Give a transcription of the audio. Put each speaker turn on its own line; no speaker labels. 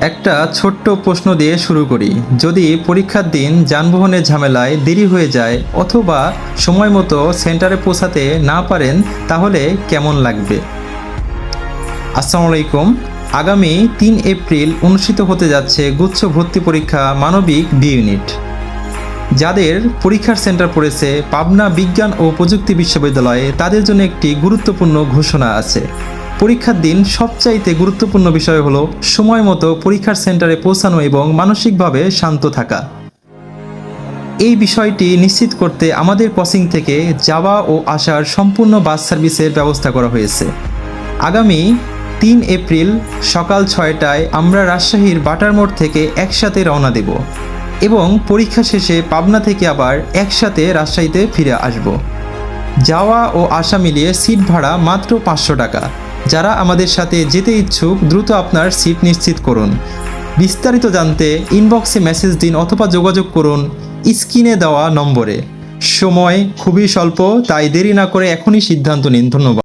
একটা ছোট্ট প্রশ্ন দিয়ে শুরু করি। যদি পরীক্ষার দিন যানবাহনের ঝামেলায় দেরি হয়ে যায় অথবা সময় মতো সেন্টারে পৌঁছাতে না পারেন, তাহলে কেমন লাগবে? আসসালামু আলাইকুম। আগামী ৩ এপ্রিল অনুষ্ঠিত হতে যাচ্ছে গুচ্ছ ভর্তি পরীক্ষা মানবিক বি ইউনিট। যাদের পরীক্ষার সেন্টার পড়েছে পাবনা বিজ্ঞান ও প্রযুক্তি বিশ্ববিদ্যালয়ে, তাদের জন্য একটি গুরুত্বপূর্ণ ঘোষণা আছে। পরীক্ষার দিন সবচাইতে গুরুত্বপূর্ণ বিষয় হলো সময় মতো পরীক্ষার সেন্টারে পৌঁছানো এবং মানসিকভাবে শান্ত থাকা। এই বিষয়টি নিশ্চিত করতে আমাদের কোচিং থেকে যাওয়া ও আসার সম্পূর্ণ বাস সার্ভিসের ব্যবস্থা করা হয়েছে। আগামী ৩ এপ্রিল সকাল ৬টায় আমরা রাজশাহীর বাটার মোড় থেকে একসাথে রওনা দেব এবং পরীক্ষা শেষে পাবনা থেকে আবার একসাথে রাজশাহীতে ফিরে আসব। যাওয়া ও আসা মিলিয়ে সিট ভাড়া মাত্র ৫০০ টাকা। যারা আমাদের সাথে যেতে ইচ্ছুক দ্রুত আপনার সিট নিশ্চিত করুন। বিস্তারিত জানতে ইনবক্সে মেসেজ দিন অথবা যোগাযোগ করুন স্ক্রিনে দেওয়া নম্বরে। সময় খুবই স্বল্প, তাই দেরি না করে এখনই সিদ্ধান্ত নিন। ধন্যবাদ।